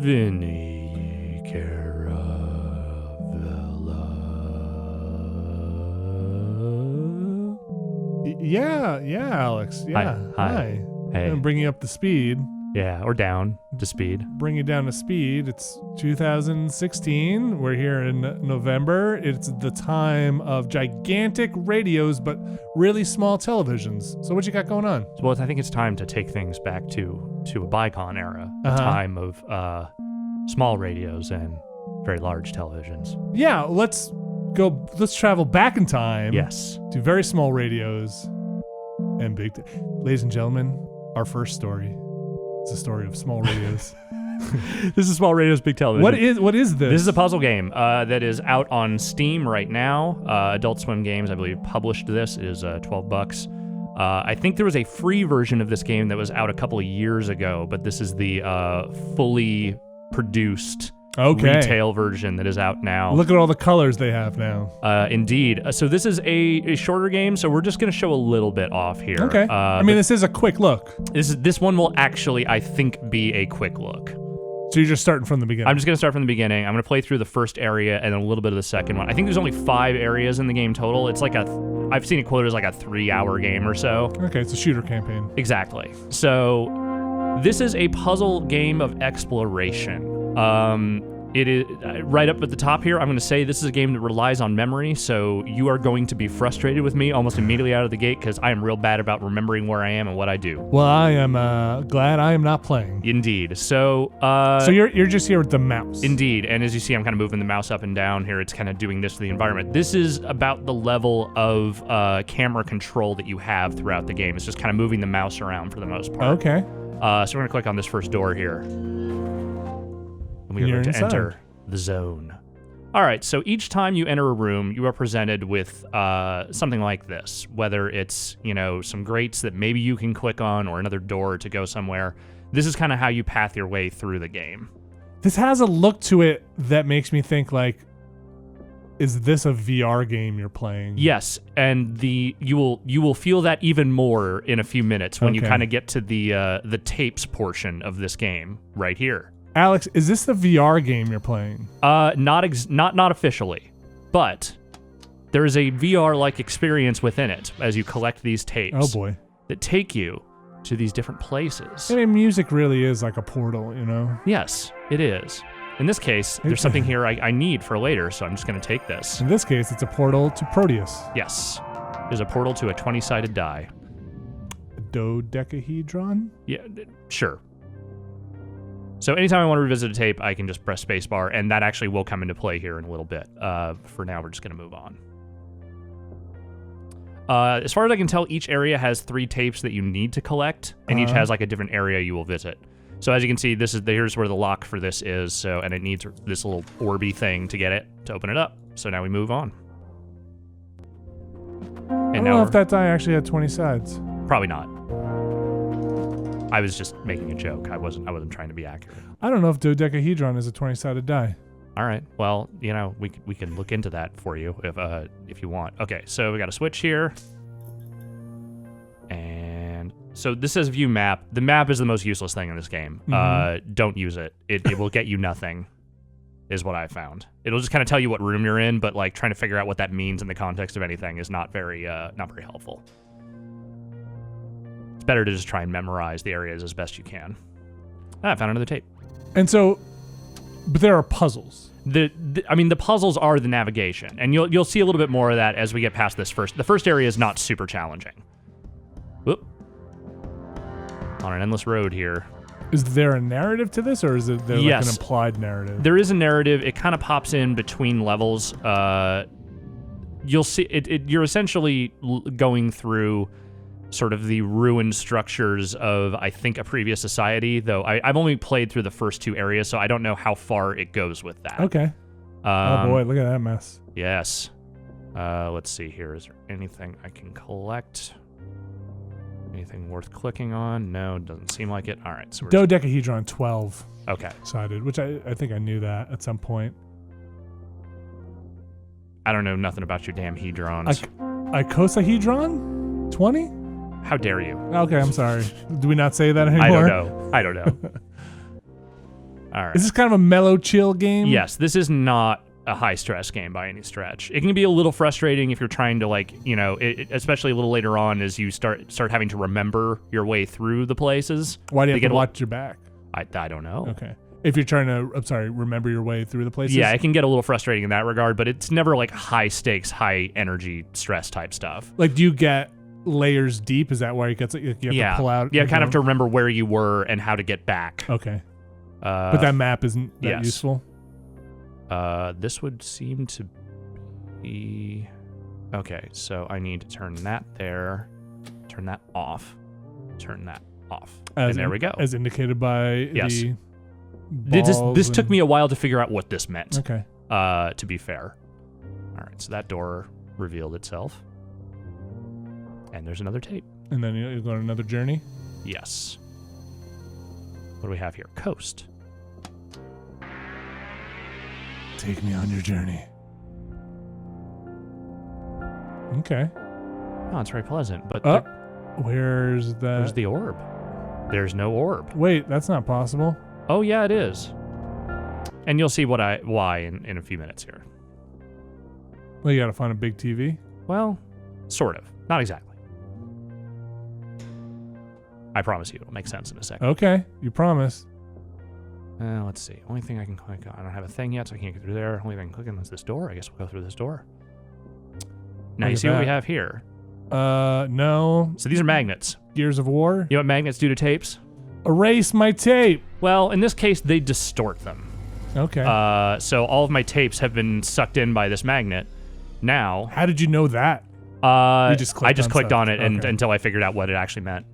Vinny Caravella. Yeah, Alex. Yeah. Hi. Hey. I'm bringing up the speed. Yeah, or down to speed. Bring it down to speed. It's 2016. We're here in November. It's the time of gigantic radios, but really small televisions. So what you got going on? Well, I think it's time to take things back to a bygone era, a time of small radios and very large televisions. Yeah, let's travel back in time. Yes. To very small radios and big. Ladies and gentlemen, our first story. It's a story of small radios. This is Small Radios, Big Television. What is this? This is a puzzle game that is out on Steam right now. Adult Swim Games, I believe, published this. It is $12. I think there was a free version of this game that was out a couple of years ago, but this is the fully produced retail version that is out now. Look at all the colors they have now. Indeed. So this is a shorter game, so we're just going to show a little bit off here. Okay. This is a quick look. This one will actually, I think, be a quick look. So you're just starting from the beginning? I'm just going to start from the beginning. I'm going to play through the first area and then a little bit of the second one. I think there's only 5 areas in the game total. It's like I've seen it quoted as like a 3-hour game or so. Okay, it's a shooter campaign. Exactly. So this is a puzzle game of exploration. It is right up at the top here. I'm going to say this is a game that relies on memory, so you are going to be frustrated with me almost immediately out of the gate because I am real bad about remembering where I am and what I do. Well, I am glad I am not playing. Indeed. So you're just here with the mouse. Indeed, and as you see, I'm kind of moving the mouse up and down here. It's kind of doing this to the environment. This is about the level of camera control that you have throughout the game. It's just kind of moving the mouse around for the most part. Okay. So we're going to click on this first door here. And we are going to enter the zone. All right, so each time you enter a room, you are presented with something like this, whether it's, some grates that maybe you can click on or another door to go somewhere. This is kind of how you path your way through the game. This has a look to it that makes me think is this a VR game you're playing? Yes, and you will feel that even more in a few minutes when you kind of get to the tapes portion of this game right here. Alex, is this the VR game you're playing? Not officially, but there is a VR-like experience within it as you collect these tapes. Oh boy, that take you to these different places. I mean, music really is like a portal, Yes, it is. In this case, there's something here I need for later, so I'm just going to take this. In this case, it's a portal to Proteus. Yes, there's a portal to a 20-sided die. A dodecahedron? Yeah, sure. So anytime I want to revisit a tape, I can just press spacebar, and that actually will come into play here in a little bit. For now, we're just going to move on. As far as I can tell, each area has 3 tapes that you need to collect, and each has like a different area you will visit. So as you can see, here's where the lock for this is, and it needs this little orby thing to get it, to open it up. So now we move on. I don't know if that die actually had 20 sides. Probably not. I was just making a joke. I wasn't trying to be accurate. I don't know if dodecahedron is a 20-sided die. All right. Well, we can look into that for you if you want. Okay, so we got a switch here. And so this says view map. The map is the most useless thing in this game. Mm-hmm. Don't use it. It will get you nothing, is what I found. It'll just kind of tell you what room you're in, but like trying to figure out what that means in the context of anything is not very helpful. It's better to just try and memorize the areas as best you can. I found another tape. And so, but there are puzzles. The puzzles are the navigation, and you'll see a little bit more of that as we get past this first. The first area is not super challenging. Whoop. On an endless road here. Is there a narrative to this, or is there like an implied narrative? There is a narrative. It kind of pops in between levels. You'll see you're essentially going through sort of the ruined structures of, I think, a previous society, though I've only played through the first 2 areas, so I don't know how far it goes with that. Okay. Oh boy, look at that mess. Yes. Let's see here. Is there anything I can collect? Anything worth clicking on? No, doesn't seem like it. All right. So dodecahedron 12. Okay. Sided, which I think I knew that at some point. I don't know nothing about your damn hedrons. Icosahedron? 20? How dare you? Okay, I'm sorry. Do we not say that anymore? I don't know. All right. Is this kind of a mellow chill game? Yes, this is not a high-stress game by any stretch. It can be a little frustrating if you're trying to, like, especially a little later on as you start having to remember your way through the places. Why do you have to watch your back? I don't know. Okay. If you're trying to, remember your way through the places? Yeah, it can get a little frustrating in that regard, but it's never, like, high-stakes, high-energy stress type stuff. Like, do you get layers deep? Is that why you have to pull out? Yeah, kind of to remember where you were and how to get back. Okay. But that map isn't that yes. useful? This would seem to be... Okay, so I need to turn that there, turn that off, turn that off. And there we go. As indicated by the This took me a while to figure out what this meant. Okay. To be fair. All right, so that door revealed itself. And there's another tape. And then you go on another journey? Yes. What do we have here? Coast. Take me on your journey. Okay. Oh, it's very pleasant, but... Where's that? Where's the orb? There's no orb. Wait, that's not possible. Oh, yeah, it is. And you'll see why in a few minutes here. Well, you gotta find a big TV? Well, sort of. Not exactly. I promise you it'll make sense in a second. Okay, you promise. Let's see. Only thing I can click on. I don't have a thing yet, so I can't get through there. Only thing I can click on is this door. I guess we'll go through this door. Now, you see what we have here? No. So these are magnets. Gears of War? You know what magnets do to tapes? Erase my tape! Well, in this case, they distort them. Okay. So all of my tapes have been sucked in by this magnet. Now... How did you know that? I just clicked on it until I figured out what it actually meant.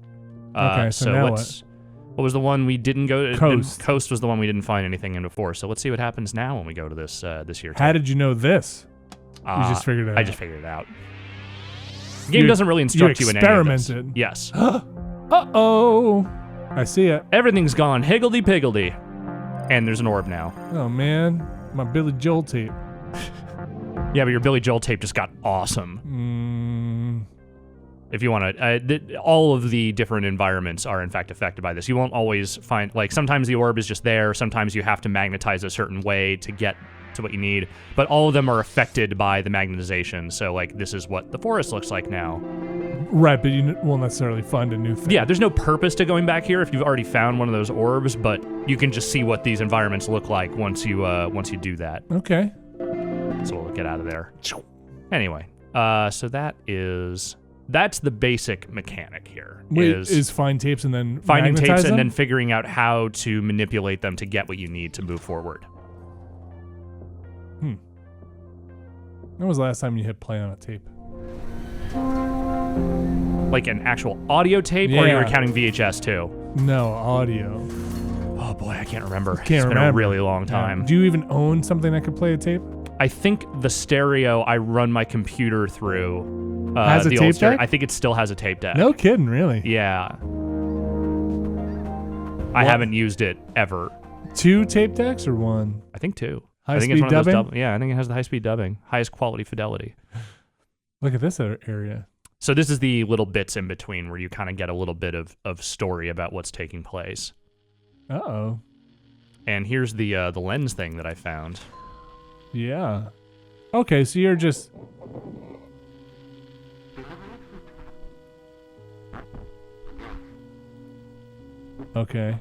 Okay, so now what was the one we didn't go to? Coast. Coast was the one we didn't find anything in before. So let's see what happens now when we go to this year. How did you know this? You just figured it out. I just figured it out. The game doesn't really instruct you in any of this. You experimented. Yes. Uh-oh. I see it. Everything's gone higgledy-piggledy. And there's an orb now. Oh, man. My Billy Joel tape. Yeah, but your Billy Joel tape just got awesome. If you want to, all of the different environments are in fact affected by this. You won't always find, like, sometimes the orb is just there. Sometimes you have to magnetize a certain way to get to what you need. But all of them are affected by the magnetization. So, like, this is what the forest looks like now. Right, but you won't necessarily find a new thing. Yeah, there's no purpose to going back here if you've already found one of those orbs, but you can just see what these environments look like once you do that. Okay. So we'll get out of there. Anyway, so that's the basic mechanic here. Wait, is find tapes and then finding tapes them? and then figuring out how to manipulate them to get what you need to move forward. When was the last time you hit play on a tape? Like an actual audio tape, or you were counting VHS too? No, audio. Oh boy, I can't remember. It's been a really long time. Yeah. Do you even own something that could play a tape? I think the stereo I run my computer through has a tape deck? I think it still has a tape deck. No kidding, really? Yeah. I haven't used it ever. 2 tape decks or 1? I think 2. High-speed dubbing? I think it has the high-speed dubbing. Highest quality fidelity. Look at this area. So this is the little bits in between where you kind of get a little bit of story about what's taking place. Uh-oh. And here's the lens thing that I found. Yeah. Okay, so you're just... Okay.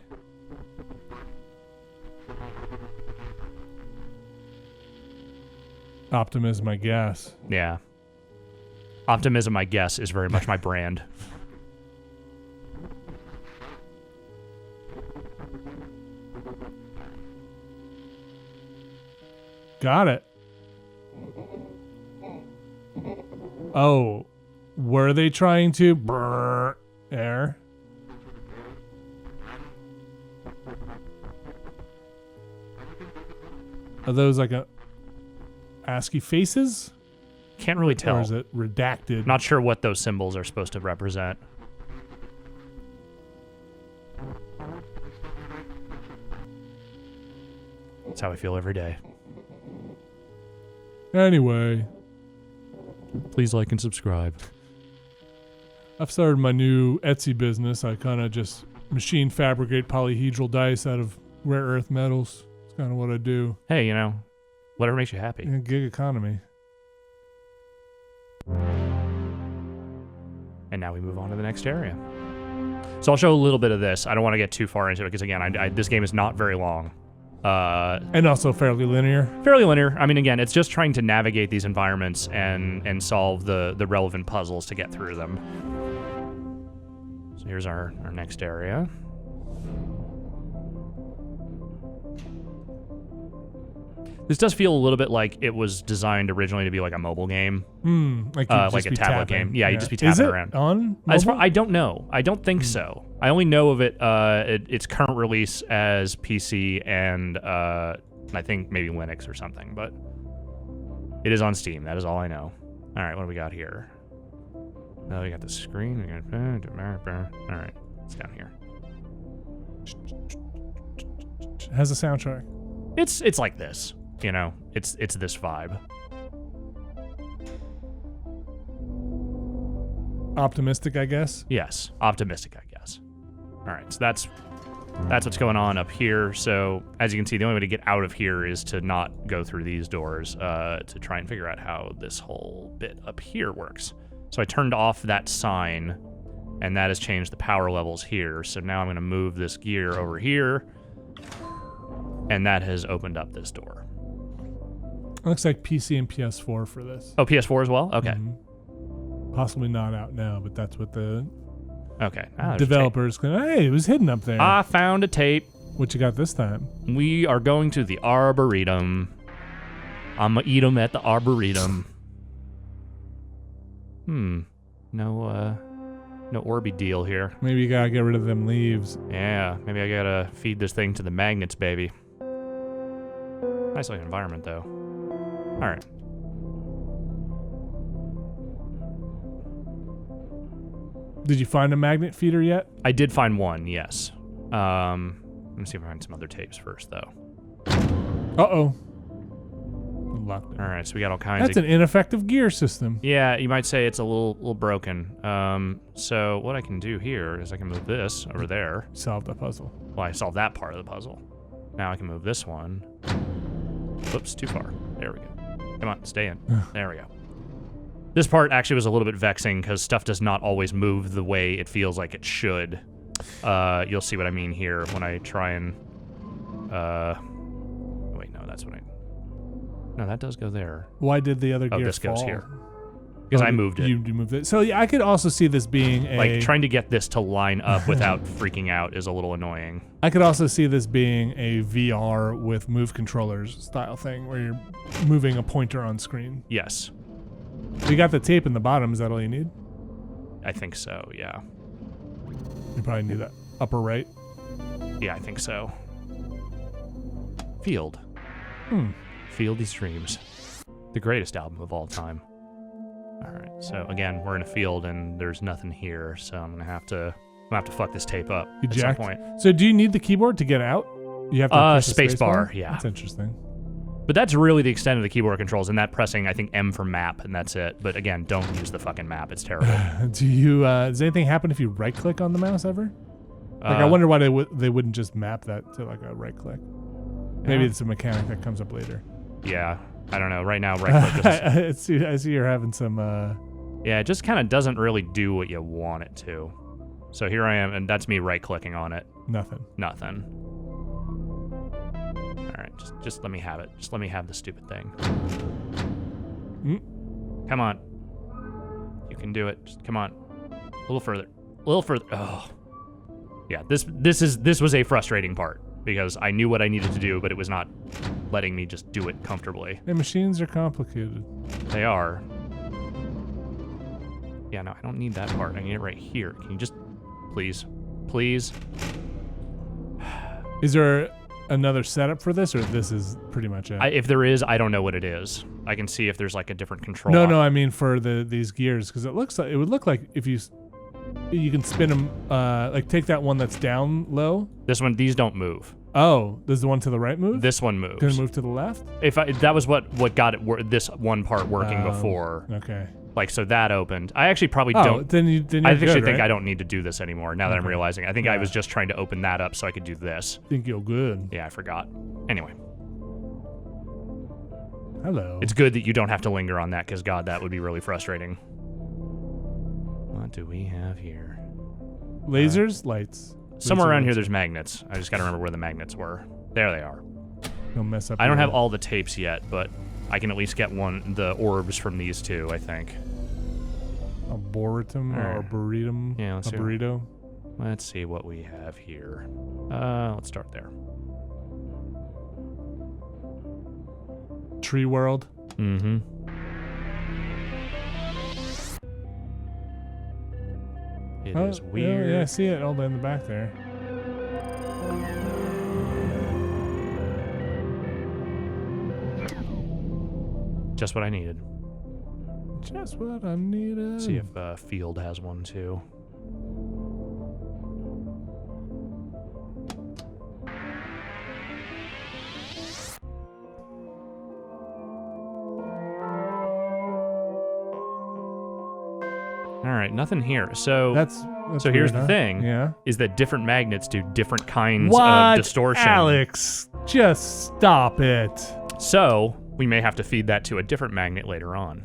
Optimism, I guess. Yeah. Optimism, I guess, is very much my brand. Got it. Oh, were they trying to air? Are those like ASCII faces? Can't really tell. Or is it redacted? Not sure what those symbols are supposed to represent. That's how I feel every day. Anyway. Please like and subscribe. I've started my new Etsy business. I kind of just machine fabricate polyhedral dice out of Rare earth metals. It's kind of what I do. Hey, whatever makes you happy. Gig economy. And now we move on to the next area. So I'll show a little bit of this. I don't want to get too far into it because, again, this game is not very long. And also fairly linear. Fairly linear. I mean, again, it's just trying to navigate these environments and solve the relevant puzzles to get through them. So here's our next area. This does feel a little bit like it was designed originally to be like a mobile game. Like a tablet game. Yeah, you just be tapping around. On I don't know. I don't think so. I only know of it, its current release as PC and I think maybe Linux or something, but it is on Steam. That is all I know. All right, what do we got here? Oh, we got the screen. All right, it's down here. It has a soundtrack. It's like this. It's this vibe. Optimistic, I guess. Yes, optimistic, I guess. All right, so that's what's going on up here. So as you can see, the only way to get out of here is to not go through these doors to try and figure out how this whole bit up here works. So I turned off that sign, and that has changed the power levels here. So now I'm going to move this gear over here, and that has opened up this door. It looks like PC and PS4 for this. Oh, PS4 as well? Okay. Possibly not out now, but that's what the developers claim. Hey, it was hidden up there. I found a tape. What you got this time? We are going to the Arboretum. I'm going to eat them at the Arboretum. No Orby deal here. Maybe you gotta get rid of them leaves. Yeah, maybe I gotta feed this thing to the magnets, baby. Nice looking environment, though. All right. Did you find a magnet feeder yet? I did find one, yes. Let me see if I find some other tapes first, though. Uh-oh. Locked it. All right, so we got all kinds That's an ineffective gear system. Yeah, you might say it's a little broken. So what I can do here is I can move this over there. Solved the puzzle. Well, I solved that part of the puzzle. Now I can move this one. Whoops, too far. There we go. Come on, stay in. There we go. This part actually was a little bit vexing because stuff does not always move the way it feels like it should. You'll see what I mean here when I try and... Wait, no, that's what I... No, that does go there. Why did the other gear this fall? Goes here. Because I moved it. You moved it. So yeah, I could also see this being a... Like, trying to get this to line up without freaking out is a little annoying. I could also see this being a VR with move controllers style thing, where you're moving a pointer on screen. Yes. You got the tape in the bottom. Is that all you need? I think so, yeah. You probably need that upper right. Yeah, I think so. Field. Field These Dreams. The greatest album of all time. All right, so again, we're in a field and there's nothing here, so I'm gonna have to fuck this tape up at some point. So do you need the keyboard to get out? You have to press space bar, yeah. That's interesting. But that's really the extent of the keyboard controls, and that pressing, I think, M for map, and that's it. But again, don't use the fucking map. It's terrible. Does anything happen if you right-click on the mouse ever? Like, I wonder why they wouldn't just map that to like a right-click. Maybe it's a mechanic that comes up later. Yeah, I don't know. Right now, right-click just... I see you're having some... Yeah, it just kind of doesn't really do what you want it to. So here I am, and that's me right-clicking on it. Nothing. All right, just let me have it. Just let me have the stupid thing. Come on. You can do it. Just come on. A little further. Oh. Yeah, this was a frustrating part because I knew what I needed to do, but it was not letting me just do it comfortably. Hey, machines are complicated. They are. Yeah, no, I don't need that part. I need it right here. Can you just please? Is there another setup for this, or this is pretty much it? If there is, I don't know what it is. I can see if there's like a different control. No, I mean for these gears, because it would look like if you can spin them, like take that one that's down low. These don't move. Oh, does the one to the right move? This one moves. Can it move to the left? That was what got it this one part working before. Okay. Like, so that opened. I actually probably Oh, don't. then I you're actually good, think right? I don't need to do this anymore now that I'm realizing. I think I was just trying to open that up so I could do this. Think you're good. Yeah, I forgot. Anyway. Hello. It's good that you don't have to linger on that because, God, that would be really frustrating. What do we have here? Lasers, lights. Somewhere around here there's magnets. I just got to remember where the magnets were. There they are. Don't mess up. I don't have all the tapes yet, but I can at least get the orbs from these two, I think. Arboretum or Arboretum. Yeah, let's see. Burrito. Let's see what we have here. Let's start there. Tree World. Mm-hmm. It is weird. Yeah, I see it all in the back there. Just what I needed. Just what I needed. See if Field has one too. All right, nothing here. So that's so here's weird, the huh? thing. Yeah. Is that different magnets do different kinds What? of distortion. Alex, just stop it. So we may have to feed that to a different magnet later on.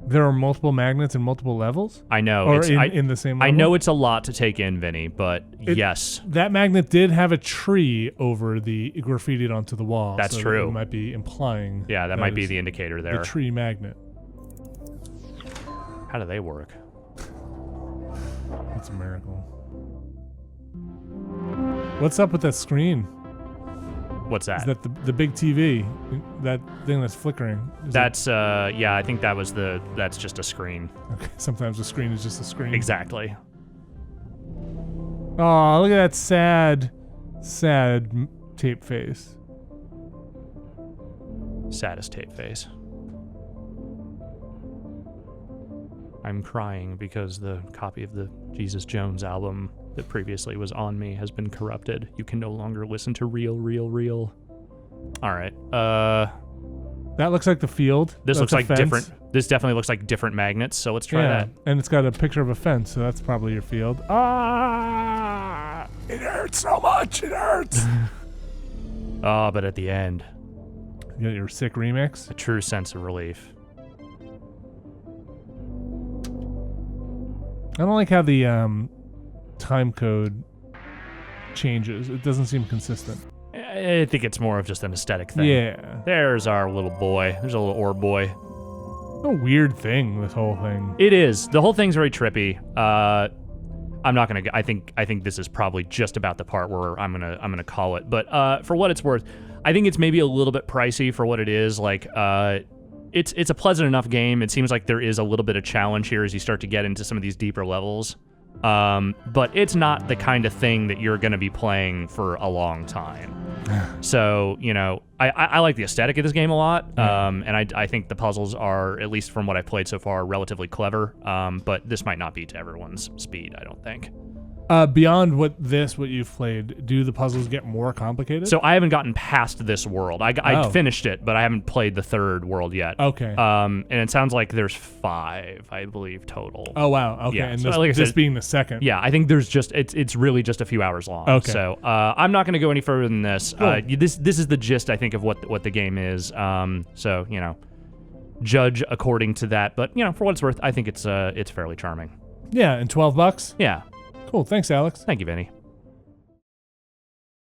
There are multiple magnets in multiple levels? I know. Or in the same level? I know it's a lot to take in, Vinny, but yes. That magnet did have a tree over the graffitied onto the wall. That's so true. It might be implying. Yeah, that might be the indicator there. The tree magnet. How do they work? That's a miracle. What's up with that screen? What's that? Is that the big TV? That thing that's flickering? That's yeah, I think that's just a screen. Okay, sometimes the screen is just a screen. Exactly. Oh, look at that sad tape face. Saddest tape face. I'm crying because the copy of the Jesus Jones album that previously was on me has been corrupted. You can no longer listen to Real. All right. That looks like the field. This looks like fence. different. This definitely looks like different magnets. So let's try that. And it's got a picture of a fence, so that's probably your field. Ah! It hurts so much. It hurts. Oh, but at the end, You got your sick remix. a true sense of relief. I don't like how the time code changes. It doesn't seem consistent. I think it's more of just an aesthetic thing. Yeah. There's our little boy. There's a little orb boy. A weird thing, this whole thing. It is. The whole thing's very trippy. I'm not gonna. I think this is probably just about the part where I'm gonna call it. But for what it's worth, I think it's maybe a little bit pricey for what it is. Like, it's a pleasant enough game. It seems like there is a little bit of challenge here as you start to get into some of these deeper levels. But it's not the kind of thing that you're gonna be playing for a long time. So, you know, I like the aesthetic of this game a lot, and I think the puzzles are, at least from what I've played so far, relatively clever, but this might not be to everyone's speed, I don't think. Beyond what you've played, do the puzzles get more complicated? So I haven't gotten past this world. I finished it, but I haven't played the third world yet. Okay. And it sounds like there's 5, I believe, total. Oh, wow. Okay. Yeah, And so this, like I this said, being the second. Yeah, I think there's just it's really just a few hours long. Okay. So I'm not going to go any further than this. Cool. This is the gist, I think, of what the game is. So you know, judge according to that. But you know, for what it's worth, I think it's fairly charming. Yeah, and $12? Yeah. Cool. Thanks, Alex. Thank you, Vinny.